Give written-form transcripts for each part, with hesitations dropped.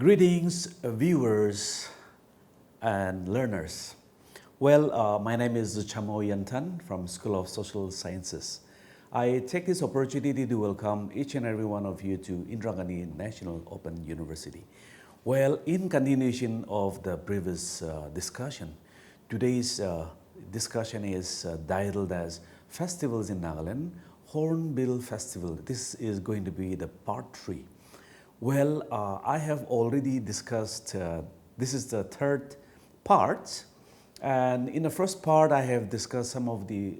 Greetings, viewers and learners. Well, my name is Chamo Yantan from School of Social Sciences. I take this opportunity to welcome each and every one of you to Indira Gandhi National Open University. Well, in continuation of the previous discussion, today's discussion is titled as Festivals in Nagaland, Hornbill Festival. This is going to be the part 3. Well, I have already discussed, this is the third part, and in the first part I have discussed some of the,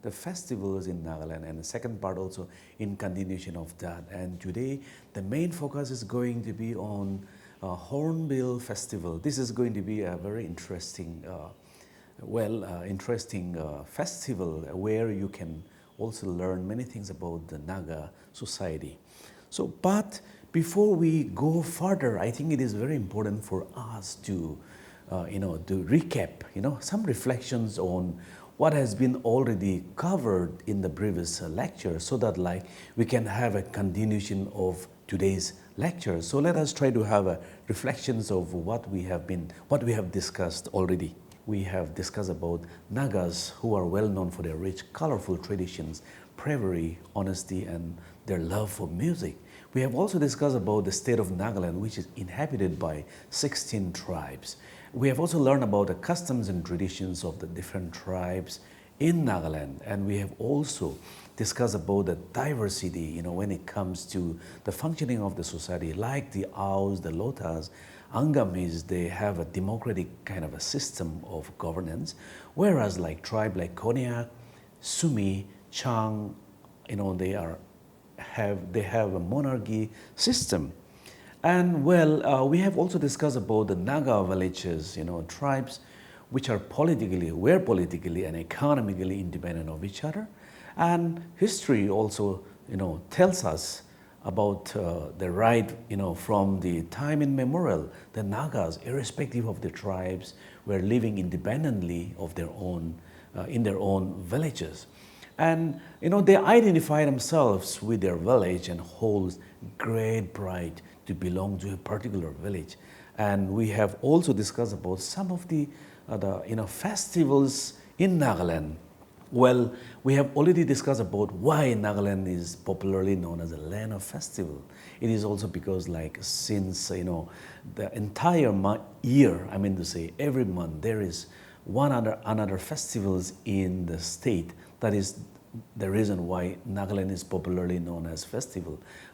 the festivals in Nagaland, and the second part also in continuation of that. And today the main focus is going to be on Hornbill Festival. This is going to be a very interesting, festival where you can also learn many things about the Naga society. So, but before we go further, I think it is very important for us to, to recap, some reflections on what has been already covered in the previous lecture, so that we can have a continuation of today's lecture. So let us try to have a reflections of what we have discussed already. We have discussed about Nagas, who are well known for their rich, colorful traditions, bravery, honesty, and their love for music. We have also discussed about the state of Nagaland, which is inhabited by 16 tribes. We have also learned about the customs and traditions of the different tribes in Nagaland, and we have also discussed about the diversity, when it comes to the functioning of the society, like the Aos, the Lotas, Angamis. They have a democratic kind of a system of governance, whereas like tribe like Konyak, Sumi, Chang, they have a monarchy system. And we have also discussed about the Naga villages, tribes which are were politically and economically independent of each other. And history also, tells us about the right, from the time immemorial, the Nagas, irrespective of the tribes, were living independently of their own, in their own villages. And they identify themselves with their village and hold great pride to belong to a particular village. And we have also discussed about some of the festivals in Nagaland. Well, we have already discussed about why Nagaland is popularly known as a land of festival. It is also because since the entire year, every month there is another festivals in the state. That is the reason why Nagaland is popularly known as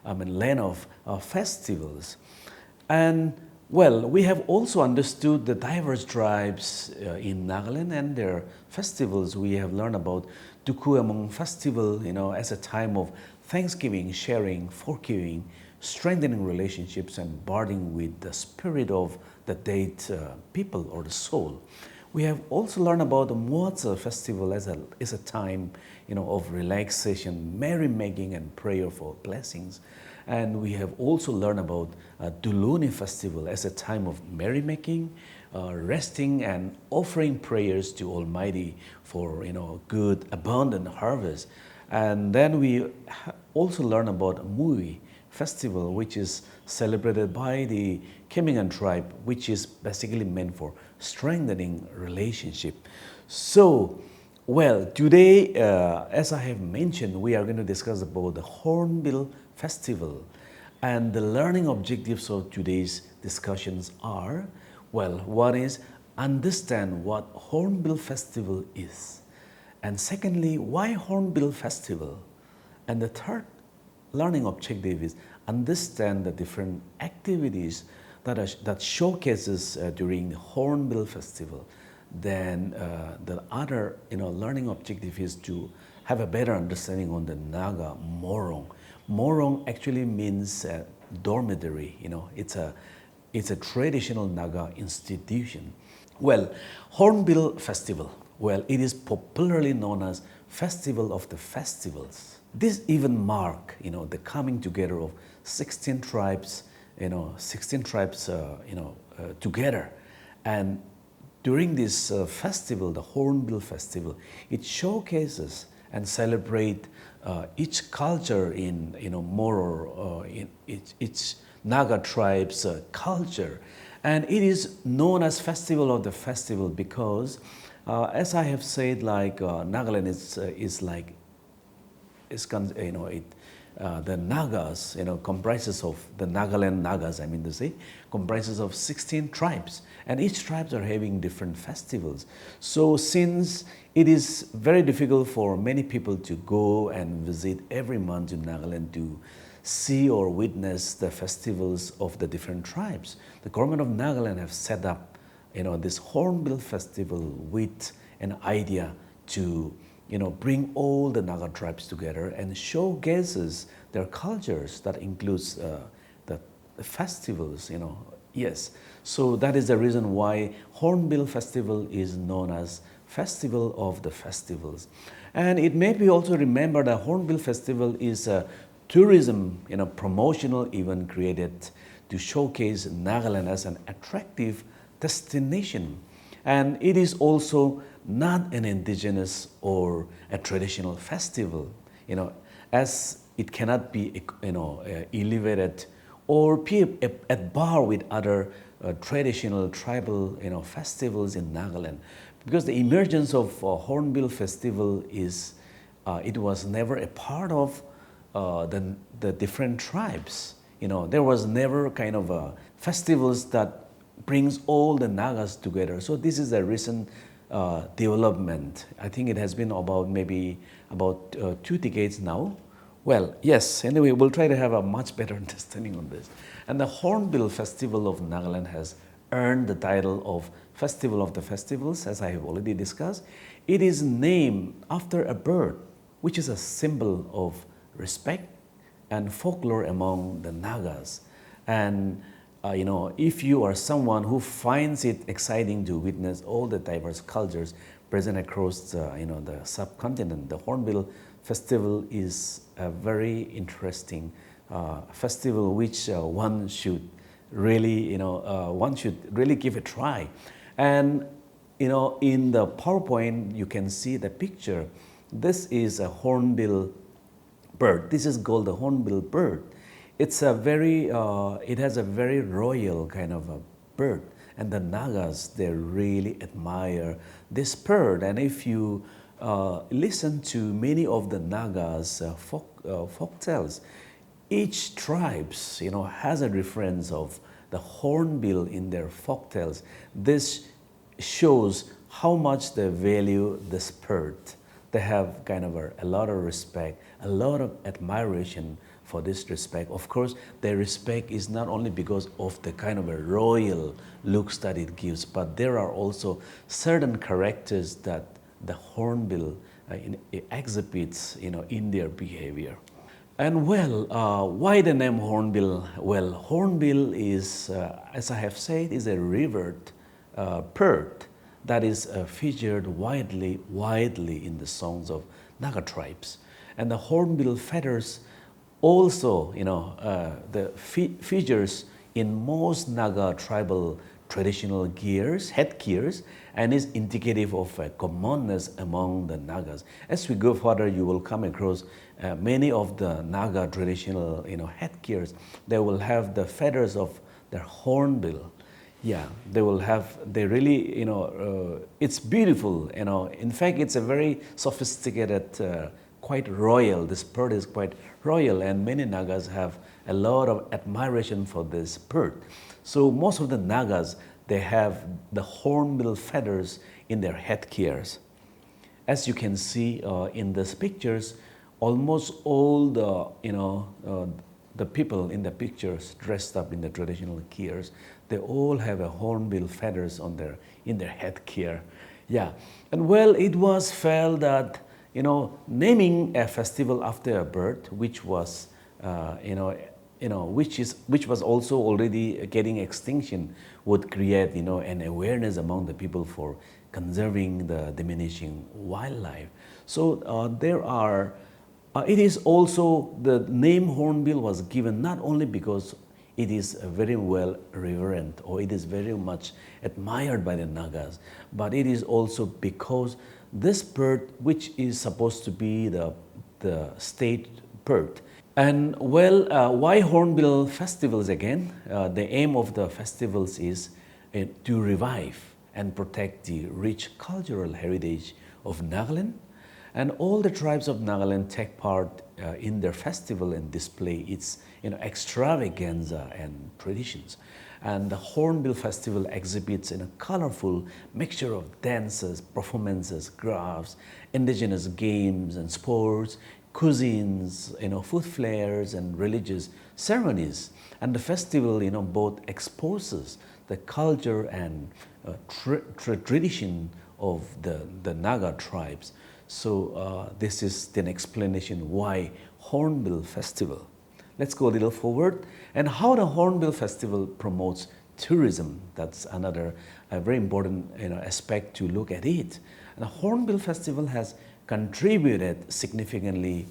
land of festivals. And we have also understood the diverse tribes in Nagaland and their festivals. We have learned about Tukuamong festival, as a time of thanksgiving, sharing, forgiving, strengthening relationships, and bonding with the spirit of the dead people or the soul. We have also learned about the Muatsa festival as a time, of relaxation, merrymaking, and prayer for blessings. And we have also learned about Duluni festival as a time of merrymaking, resting, and offering prayers to Almighty for good, abundant harvest. And then we also learn about Mui festival, which is celebrated by the Kemingan tribe, which is basically meant for strengthening relationship. So, today, as I have mentioned, we are going to discuss about the Hornbill Festival. And the learning objectives of today's discussions are, one is understand what Hornbill Festival is. And secondly, why Hornbill Festival? And the third learning objective is understand the different activities that showcases during the Hornbill Festival. Then the other learning objective is to have a better understanding on the Naga Morong. Morong actually means dormitory. It's a traditional Naga institution. Hornbill Festival. It is popularly known as Festival of the Festivals. This even mark the coming together of 16 tribes, together. And during this festival, the Hornbill Festival, it showcases and celebrate each culture in more or in each Naga tribes' culture. And it is known as Festival of the Festival because, as I have said, like Nagaland is like, the Nagas, comprises of the Nagaland Nagas, I mean to say, comprises of 16 tribes, and each tribes are having different festivals. So since it is very difficult for many people to go and visit every month in Nagaland to see or witness the festivals of the different tribes, the government of Nagaland have set up, this Hornbill festival with an idea to bring all the Naga tribes together and showcases their cultures. That includes the festivals, Yes, so that is the reason why Hornbill Festival is known as Festival of the Festivals. And it may be also remembered that Hornbill Festival is a tourism, promotional event created to showcase Nagaland as an attractive destination. And it is also not an indigenous or a traditional festival, as it cannot be, elevated or be at par with other traditional tribal, festivals in Nagaland, because the emergence of Hornbill Festival is, it was never a part of the different tribes. There was never kind of festivals that brings all the Nagas together. So this is a recent development. I think it has been maybe about 2 decades now. Well, yes, anyway, we'll try to have a much better understanding on this. And the Hornbill Festival of Nagaland has earned the title of Festival of the Festivals, as I have already discussed. It is named after a bird, which is a symbol of respect and folklore among the Nagas. And if you are someone who finds it exciting to witness all the diverse cultures present across the subcontinent, the Hornbill Festival is a very interesting festival which one should really give a try. And in the PowerPoint you can see the picture. This is a hornbill bird. This is called the hornbill bird. It's a very, it has a very royal kind of a bird, and the Nagas, they really admire this bird. And if you listen to many of the Nagas folk tales, each tribes has a reference of the hornbill in their folk tales. This shows how much they value this bird. They have kind of a lot of respect, a lot of admiration for this respect. Of course, their respect is not only because of the kind of a royal looks that it gives, but there are also certain characters that the hornbill exhibits, in their behavior. And well, why the name Hornbill? Well, Hornbill is, as I have said, is a revered bird that is featured widely in the songs of Naga tribes. And the hornbill feathers also, the features in most Naga tribal traditional headgears, and is indicative of a commonness among the Nagas. As we go further, you will come across many of the Naga traditional, headgears. They will have the feathers of their hornbill. Yeah, they really, it's beautiful, In fact, it's a very sophisticated, quite royal. This bird is quite royal, and many Nagas have a lot of admiration for this bird. So most of the Nagas, they have the hornbill feathers in their headgears. As you can see in these pictures, almost all the people in the pictures dressed up in the traditional gears, they all have a hornbill feathers in their headgear. Yeah, and well, it was felt that naming a festival after a bird, which was which was also already getting extinction, would create an awareness among the people for conserving the diminishing wildlife. So there are. It is also, the name Hornbill was given not only because it is very well reverent or it is very much admired by the Nagas, but it is also because this bird, which is supposed to be the state bird, And why Hornbill festivals again? The aim of the festivals is to revive and protect the rich cultural heritage of Nagaland. And all the tribes of Nagaland take part in their festival and display its extravaganza and traditions. And the Hornbill Festival exhibits a colorful mixture of dances, performances, crafts, indigenous games and sports, cuisines, food fairs and religious ceremonies. And the festival, both exposes the culture and tradition of the Naga tribes. So this is an explanation why Hornbill Festival. Let's go a little forward. And how the Hornbill Festival promotes tourism. That's another very important aspect to look at it. And the Hornbill Festival has contributed significantly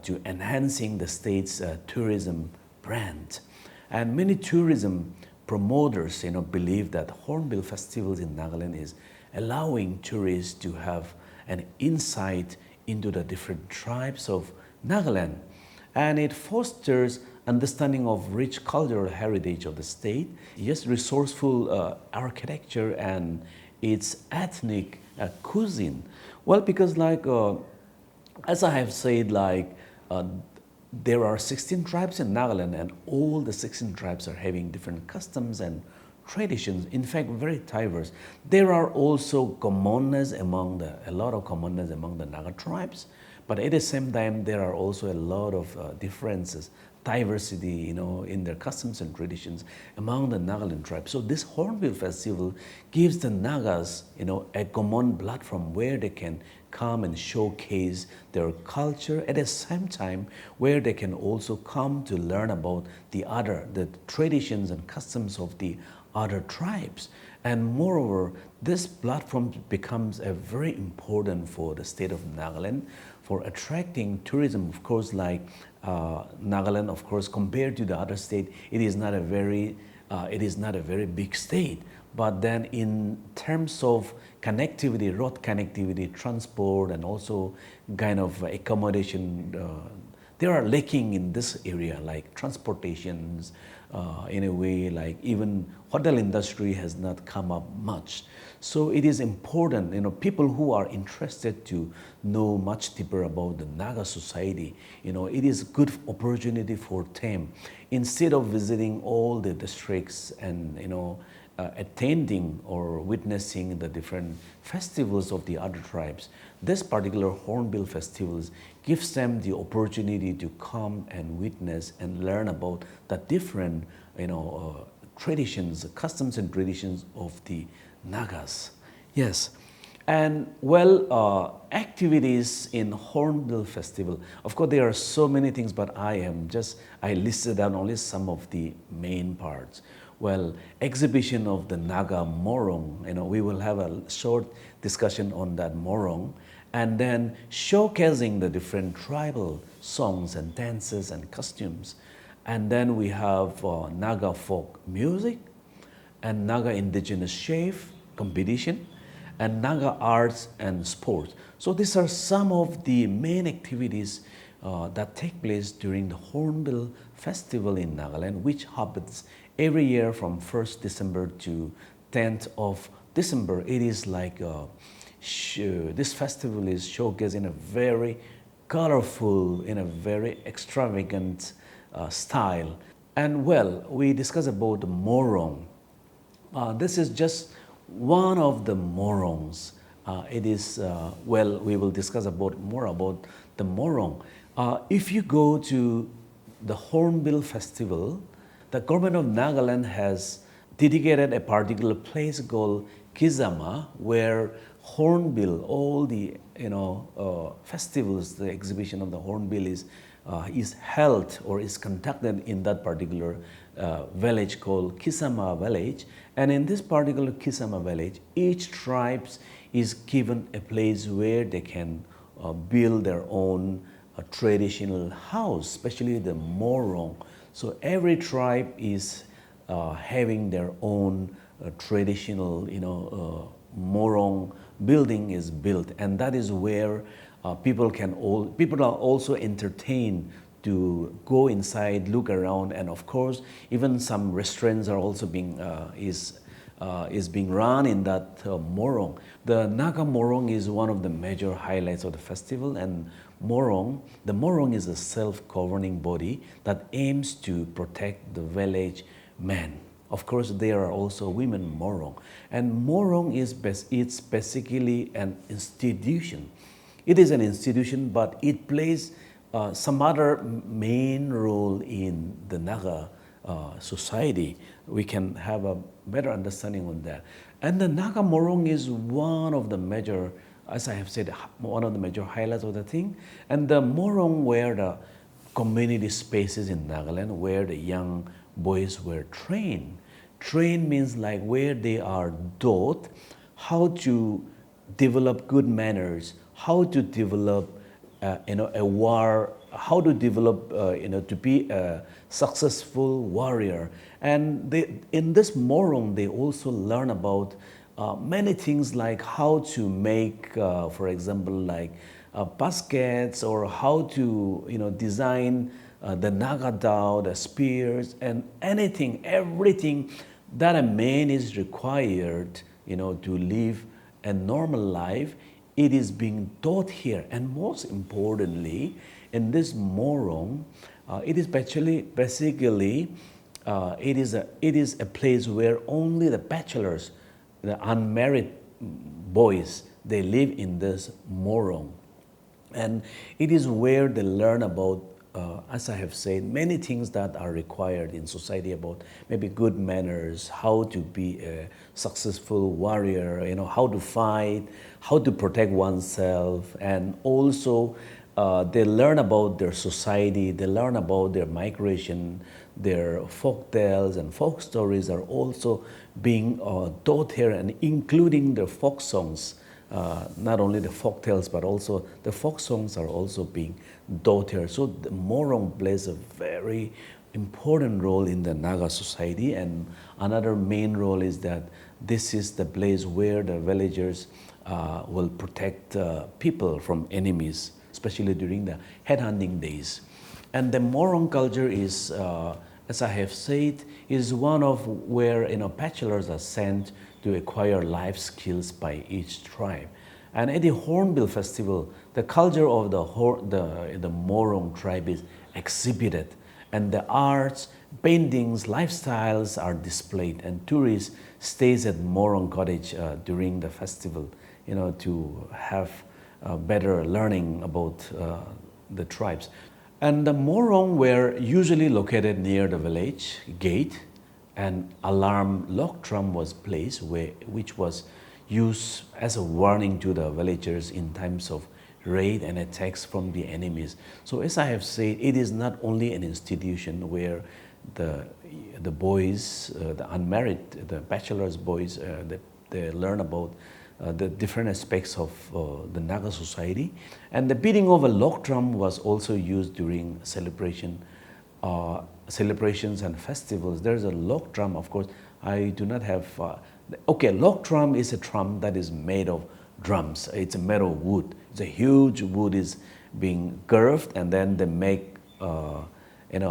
to enhancing the state's tourism brand. And many tourism promoters believe that Hornbill festivals in Nagaland is allowing tourists to have an insight into the different tribes of Nagaland. And it fosters understanding of rich cultural heritage of the state, yes, resourceful architecture and its ethnic cuisine. Well, because as I have said, there are 16 tribes in Nagaland, and all the 16 tribes are having different customs and traditions, in fact, very diverse. There are also a lot of commonness among the Naga tribes, but at the same time, there are also a lot of differences, diversity, in their customs and traditions among the Nagaland tribes. So this Hornbill Festival gives the Nagas, a common platform where they can come and showcase their culture at the same time where they can also come to learn about the traditions and customs of the other tribes. And moreover, this platform becomes a very important for the state of Nagaland for attracting tourism. Of course, Nagaland, of course, compared to the other state, it is not a very big state. But then in terms of connectivity, road connectivity, transport, and also kind of accommodation, they are lacking in this area, like transportations, in a way, like even hotel industry has not come up much. So it is important, people who are interested to know much deeper about the Naga society, it is good opportunity for them. Instead of visiting all the districts and, attending or witnessing the different festivals of the other tribes, this particular Hornbill festivals gives them the opportunity to come and witness and learn about the different, traditions, customs and traditions of the Nagas. Yes. And activities in Hornbill Festival. Of course, there are so many things, but I listed down only some of the main parts. Well, exhibition of the Naga Morong, we will have a short discussion on that Morong, and then showcasing the different tribal songs and dances and costumes. And then we have Naga folk music and Naga indigenous chef competition and Naga arts and sports. So these are some of the main activities that take place during the Hornbill Festival in Nagaland, which happens every year from 1st December to 10th of December. It is this festival is showcased in a very colorful, in a very extravagant style. And we discuss about the Morong. This is just one of the Morongs. We will discuss more about the Morong. If you go to the Hornbill Festival, the government of Nagaland has dedicated a particular place called Kizama, where Hornbill, all the festivals, the exhibition of the Hornbill is held or is conducted in that particular village called Kisama village. And in this particular Kisama village, each tribe is given a place where they can build their own traditional house, especially the Morong. So every tribe is having their own traditional, Morong building is built, and that is where people are also entertained to go inside, look around, and of course, even some restaurants are also being is being run in that Morong. The Naga Morong is one of the major highlights of the festival, and the Morong is a self-governing body that aims to protect the village man. Of course, there are also women Morong, and Morong it's basically an institution. It is an institution, but it plays some other main role in the Naga society. We can have a better understanding on that. And the Naga Morong is one of the major, as I have said, one of the major highlights of the thing. And the Morong were the community spaces in Nagaland where the young boys were trained. Trained means like where they are taught how to develop good manners, how to develop how to develop to be a successful warrior. And in this Morong, they also learn about many things like how to make, for example, like baskets, or how to design the Naga dao, the spears, and everything that a man is required to live a normal life. It is being taught here, and most importantly, in this Morong, it is basically it is a place where only the bachelors, the unmarried boys, they live in this Morong, and it is where they learn about, as I have said, many things that are required in society about maybe good manners, how to be a successful warrior, how to fight, how to protect oneself, and also they learn about their society, they learn about their migration, their folk tales and folk stories are also being taught here, and including the folk songs. Not only the folk tales, but also the folk songs are also being taught here. So the Morong plays a very important role in the Naga society, and another main role is that this is the place where the villagers will protect people from enemies, especially during the headhunting days. And the Morong culture is, as I have said, is one of where bachelors are sent to acquire life skills by each tribe. And at the Hornbill festival, the culture of the Morong tribe is exhibited, and the arts, paintings, lifestyles are displayed, and tourists stays at Morong cottage during the festival, to have better learning about the tribes. And the Morong were usually located near the village gate. An alarm lock drum was placed, which was used as a warning to the villagers in times of raid and attacks from the enemies. So as I have said, it is not only an institution where the boys, the unmarried, the bachelor's boys, they learn about the different aspects of the Naga society. And the beating of a lock drum was also used during celebrations and festivals. There's a lock drum, of course. I do not have. Lock drum is a drum that is made of drums. It's made of wood. It's a huge wood is being curved, and then they make a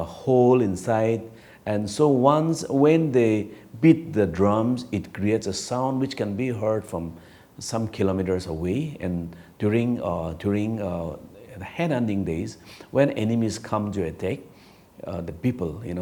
hole inside. And so when they beat the drums, it creates a sound which can be heard from some kilometers away. And during the headhunting days, when enemies come to attack, the people in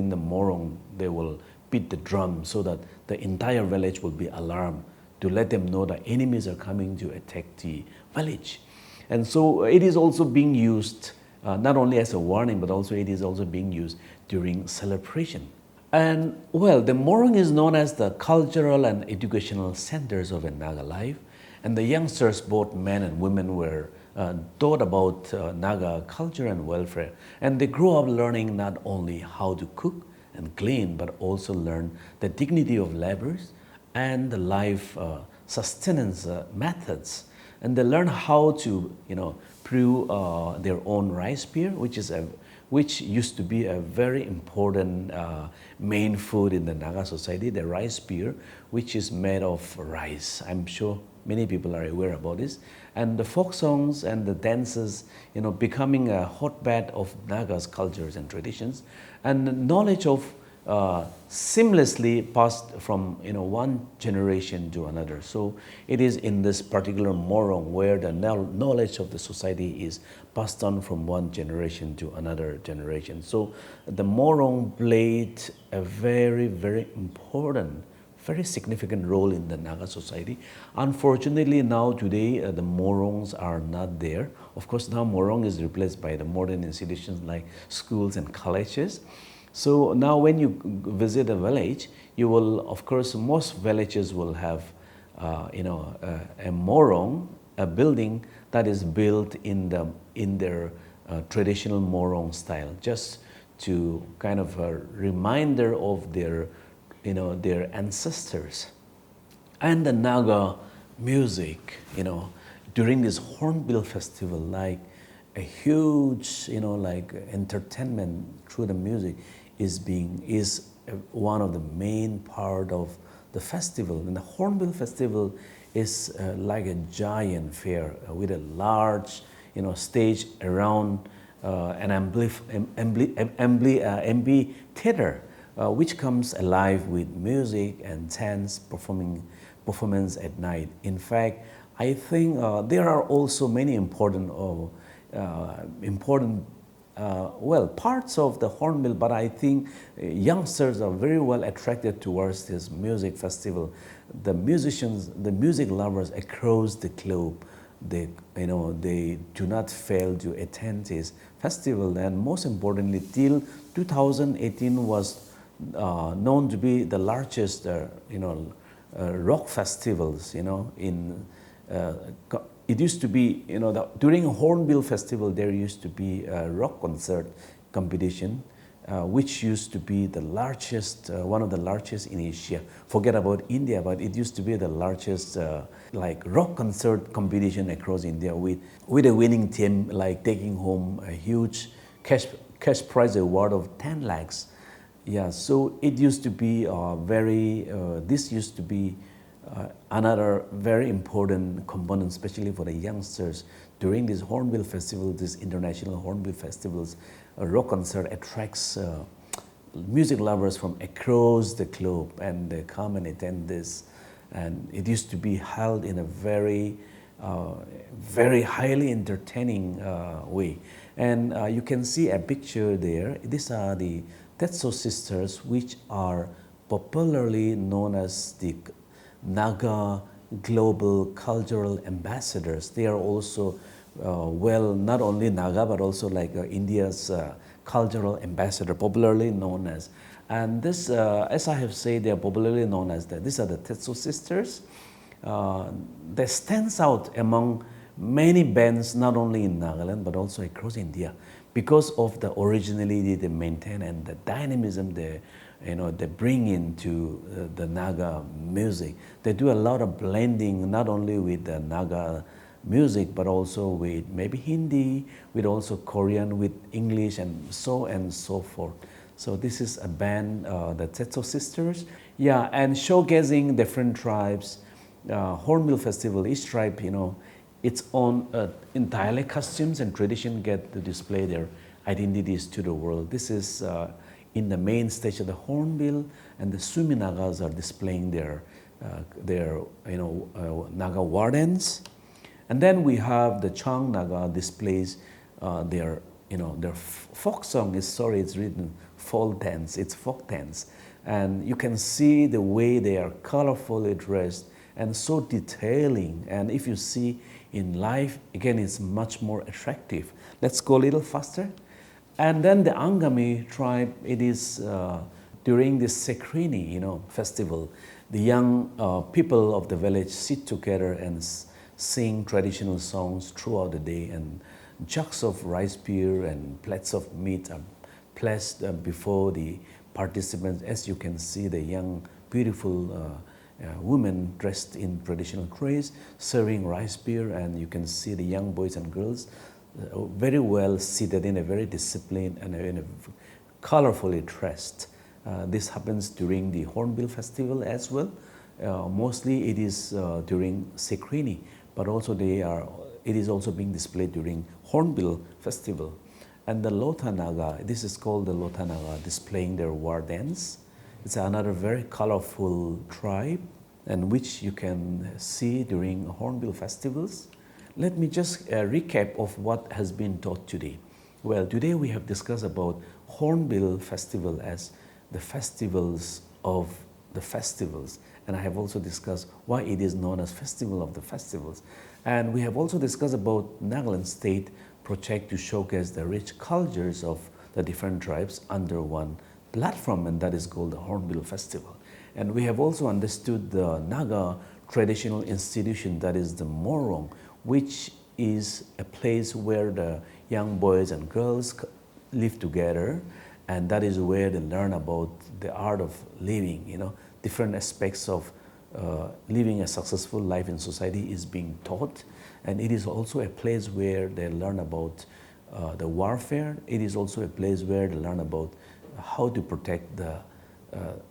the Morong, they will beat the drum so that the entire village will be alarmed to let them know that enemies are coming to attack the village. And so it is also being used not only as a warning, but also it is also being used during celebration. And the Morong is known as the cultural and educational centers of a Naga life. And the youngsters, both men and women, were taught about Naga culture and welfare. And they grew up learning not only how to cook and clean, but also learn the dignity of labors and the life sustenance methods. And they learn how to, brew their own rice beer, which used to be a very important main food in the Naga society, the rice beer, which is made of rice. I'm sure Many people are aware about this. And the folk songs and the dances, becoming a hotbed of Naga's cultures and traditions, and the knowledge of seamlessly passed from one generation to another. So it is in this particular Morong where the knowledge of the society is passed on from one generation to another generation. So the Morong played a very, very important, very significant role in the Naga society. Unfortunately, now today the Morongs are not there. Of course, now Morong is replaced by the modern institutions like schools and colleges. So now when you visit a village, you will, of course, most villages will have, a Morong, a building that is built in their traditional Morong style, just to kind of a reminder of their ancestors. And the Naga music, during this Hornbill festival, like a huge, entertainment through the music is one of the main part of the festival. And the Hornbill festival is like a giant fair with a large, stage around an amphitheater, which comes alive with music and dance performance at night. In fact, I think there are also many important parts of the Hornbill, but I think youngsters are very well attracted towards this music festival. The musicians, the music lovers across the globe, they do not fail to attend this festival. And most importantly, till 2018 was known to be the largest, rock festivals. It used to be, during Hornbill festival, there used to be a rock concert competition, which used to be the largest, one of the largest in Asia. Forget about India, but it used to be the largest rock concert competition across India with a winning team taking home a huge cash prize award of 10 lakhs. Yeah, so it used to be this used to be another very important component, especially for the youngsters. During this Hornbill festival, this international Hornbill festivals, a rock concert attracts music lovers from across the globe, and they come and attend this. And it used to be held in a very, very highly entertaining way. And you can see a picture there. These are the Tetso sisters, which are popularly known as the Naga Global Cultural Ambassadors. They are also, not only Naga, but also India's cultural ambassador, popularly known as. And this, as I have said, they are popularly known as these are the Tetso sisters. They stands out among many bands, not only in Nagaland, but also across India, because of the originality they maintain and the dynamism they bring into the Naga music. They do a lot of blending, not only with the Naga music, but also with maybe Hindi, with also Korean, with English, and so forth. So this is a band, the Tetso Sisters. Yeah, and showcasing different tribes. Hornbill Festival, each tribe, its own in dialect costumes and tradition get to display their identities to the world. This is in the main stage of the Hornbill, and the Sumi Nagas are displaying their Naga wardens. And then we have the Chang Naga displays their folk song. It's written folk dance. It's folk dance, and you can see the way they are colorfully dressed and so detailing. And if you see in live, again, it's much more attractive. Let's go a little faster. And then the Angami tribe, it is during this Sekrini, festival, the young people of the village sit together and sing traditional songs throughout the day, and jugs of rice beer and plates of meat are placed before the participants. As you can see, the young, beautiful women dressed in traditional clothes serving rice beer, and you can see the young boys and girls very well seated in a very disciplined and in a colorfully dressed. This happens during the Hornbill festival as well. Mostly it is during Sekrini, but also it is also being displayed during Hornbill festival. And the Lotha Naga, this is called the Lotha Naga, displaying their war dance. It's another very colorful tribe, and which you can see during Hornbill festivals. Let me just recap of what has been taught today. Well, today we have discussed about Hornbill festival as the festivals of the festivals, and I have also discussed why it is known as Festival of the Festivals. And we have also discussed about Nagaland State project to showcase the rich cultures of the different tribes under one platform, and that is called the Hornbill Festival. And we have also understood the Naga traditional institution, that is the Morong, which is a place where the young boys and girls live together, and that is where they learn about the art of living, different aspects of living a successful life in society is being taught. And it is also a place where they learn about the warfare. It is also a place where they learn about how to protect the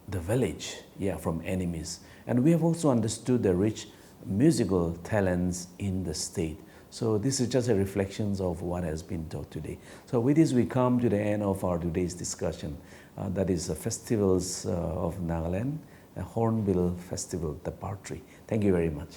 village, from enemies. And we have also understood the rich musical talents in the state. So this is just a reflection of what has been taught today. So with this, we come to the end of our today's discussion. That is the festivals of Nagaland, the Hornbill Festival, the part 3. Thank you very much.